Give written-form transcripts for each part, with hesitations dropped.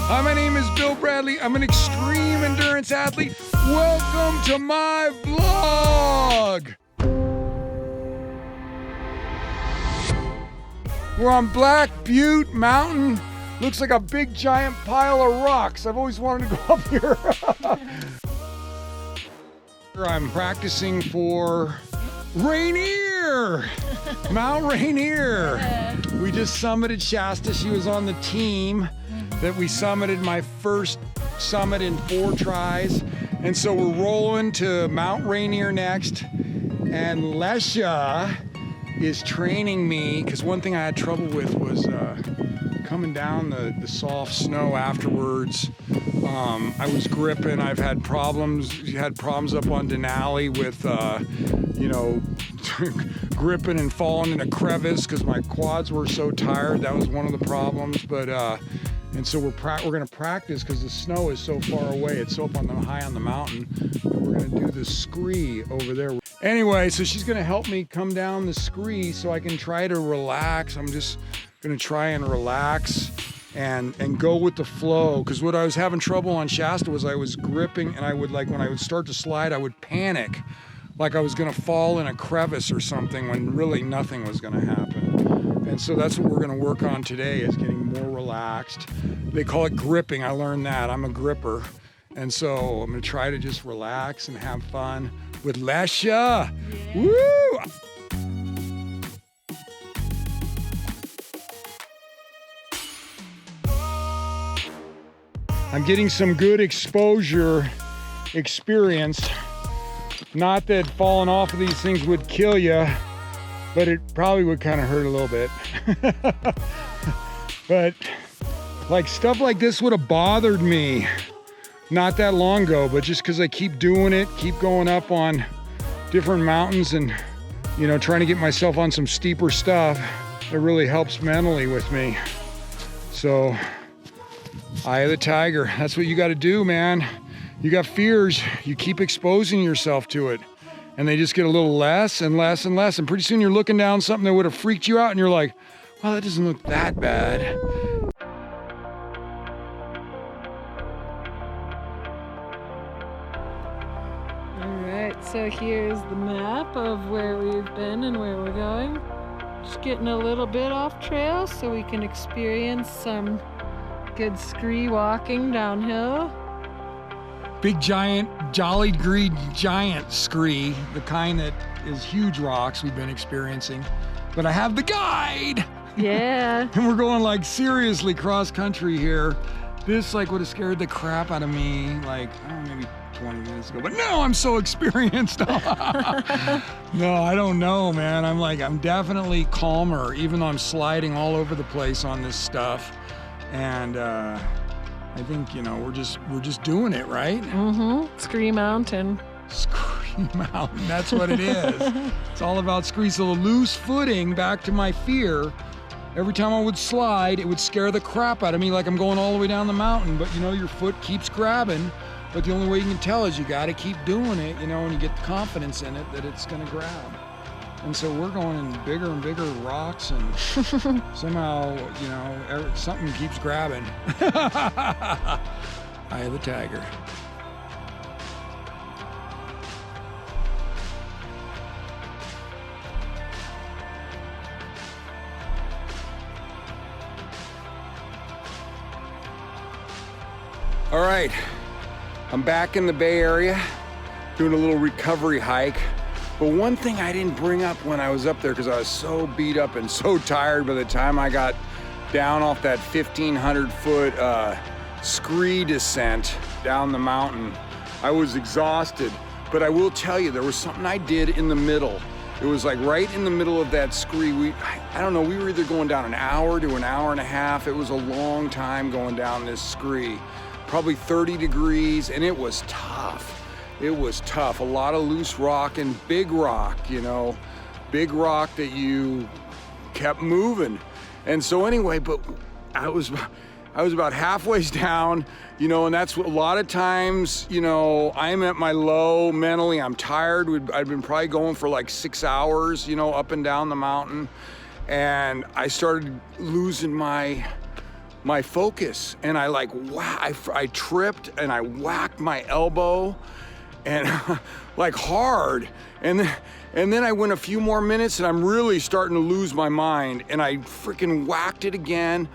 Hi, my name is Bill Bradley. I'm an extreme endurance athlete. Welcome to my vlog. We're on Black Butte Mountain. Looks like a big giant pile of rocks. I've always wanted to go up here. I'm practicing for Rainier, Mount Rainier. Yeah. We just summited Shasta. She was on the team that we summited, my first summit in 4 tries. And so we're rolling to Mount Rainier next. And Lesha is training me, because one thing I had trouble with was coming down the soft snow afterwards. I was gripping. I've had problems. Had problems up on Denali with, you know, gripping and falling in a crevice because my quads were so tired. That was one of the problems. But and so we're gonna practice because the snow is so far away. It's so up on the high on the mountain. But we're gonna do the Skree over there. Anyway, so she's gonna help me come down the Skree so I can try to relax. I'm just gonna try and relax and go with the flow, because what I was having trouble on Shasta was I was gripping, and I would, like, when I would start to slide, I would panic like I was gonna fall in a crevice or something when really nothing was gonna happen. And so that's what we're gonna work on today, is getting more relaxed. They call it gripping. I learned that. I'm a gripper. And so I'm gonna try to just relax and have fun with Lesha. Yeah. Woo! I'm getting some good exposure experience. Not that falling off of these things would kill you, but it probably would kind of hurt a little bit. But like stuff like this would have bothered me not that long ago, but just because I keep doing it, keep going up on different mountains and, you know, trying to get myself on some steeper stuff, it really helps mentally with me. So, eye of the tiger. That's what you got to do, man. You got fears, you keep exposing yourself to it, and they just get a little less and less and less. And pretty soon you're looking down something that would have freaked you out, and you're like, well, that doesn't look that bad. All right, so here's the map of where we've been and where we're going. Just getting a little bit off trail so we can experience some good Skree walking downhill. Big giant, jolly green giant Skree, the kind that is huge rocks we've been experiencing. But I have the guide! Yeah. And we're going like seriously cross country here. This like would have scared the crap out of me like, I don't know, maybe 20 minutes ago. But no, I'm so experienced. No, I don't know, man. I'm definitely calmer, even though I'm sliding all over the place on this stuff. And I think, you know, we're just doing it, right? Mm-hmm. Skree Mountain. Skree Mountain, that's what it is. It's all about Skree. So the loose footing, back to my fear, every time I would slide, it would scare the crap out of me like I'm going all the way down the mountain. But, you know, your foot keeps grabbing. But the only way you can tell is you got to keep doing it, you know, and you get the confidence in it that it's going to grab. And so we're going in bigger and bigger rocks, and somehow, you know, something keeps grabbing. Eye of the tiger. All right, I'm back in the Bay Area, doing a little recovery hike. But one thing I didn't bring up when I was up there, because I was so beat up and so tired by the time I got down off that 1,500-foot Skree descent down the mountain, I was exhausted. But I will tell you, there was something I did in the middle. It was like right in the middle of that Skree. I don't know, we were either going down an hour to an hour and a half. It was a long time going down this Skree. Probably 30 degrees, and it was tough. It was tough. A lot of loose rock and big rock, you know, big rock that you kept moving. And so anyway, but I was about halfway down, you know, and that's what a lot of times, you know, I'm at my low mentally. I'm tired. I'd been probably going for like 6 hours, you know, up and down the mountain. And I started losing my my focus. And I like, wow, I tripped and I whacked my elbow and like hard. And then I went a few more minutes and I'm really starting to lose my mind, and I freaking whacked it again.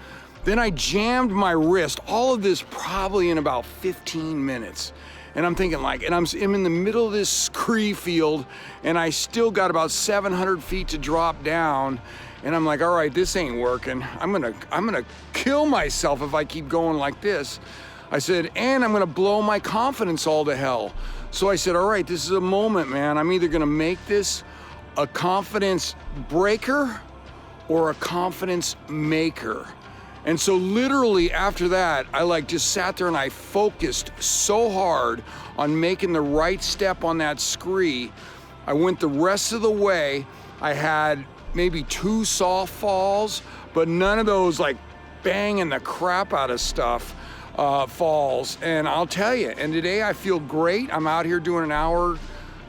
Then I jammed my wrist, all of this probably in about 15 minutes. And I'm thinking like, and I'm in the middle of this Skree field, and I still got about 700 feet to drop down. And I'm like, all right, this ain't working. I'm gonna kill myself if I keep going like this. I said, and I'm gonna blow my confidence all to hell. So I said, all right, this is a moment, man. I'm either gonna make this a confidence breaker or a confidence maker. And so literally after that, I like just sat there and I focused so hard on making the right step on that Skree. I went the rest of the way. I had maybe 2 soft falls, but none of those like banging the crap out of stuff falls. And I'll tell you, and today I feel great. I'm out here doing an hour.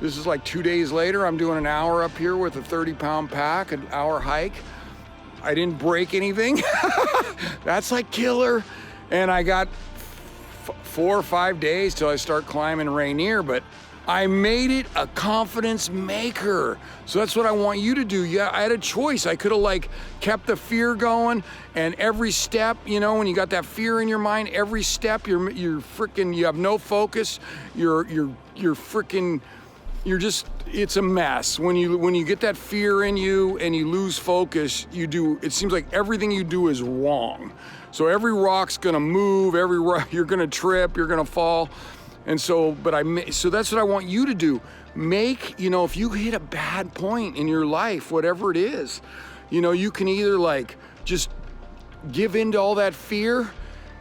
This is like 2 days later. I'm doing an hour up here with a 30-pound pack, an hour hike. I didn't break anything. That's like killer. And I got 4 or 5 days till I start climbing Rainier, but I made it a confidence maker. So that's what I want you to do. Yeah, I had a choice. I could have like kept the fear going, and every step, you know, when you got that fear in your mind, every step you're freaking, you have no focus. You're freaking, you're just, it's a mess. When you get that fear in you and you lose focus, it seems like everything you do is wrong. So every rock's gonna move, you're gonna trip, you're gonna fall. And so, so that's what I want you to do. If you hit a bad point in your life, whatever it is, you can either like just give into all that fear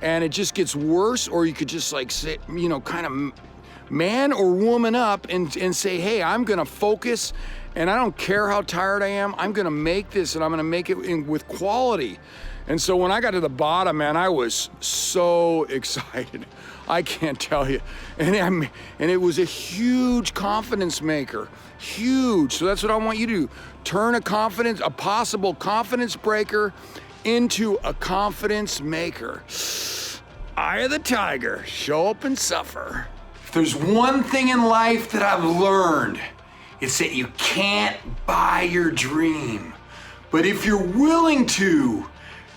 and it just gets worse, or you could just like say, kind of man or woman up and say, hey, I'm gonna focus, and I don't care how tired I am, I'm gonna make this, and I'm gonna make it with quality. And so when I got to the bottom, man, I was so excited. I can't tell you. And it was a huge confidence maker, huge. So that's what I want you to do. Turn a possible confidence breaker into a confidence maker. Eye of the tiger, show up and suffer. If there's one thing in life that I've learned, it's that you can't buy your dream. But if you're willing to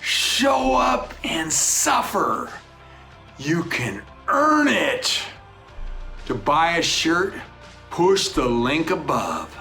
show up and suffer, you can earn it. To buy a shirt, push the link above.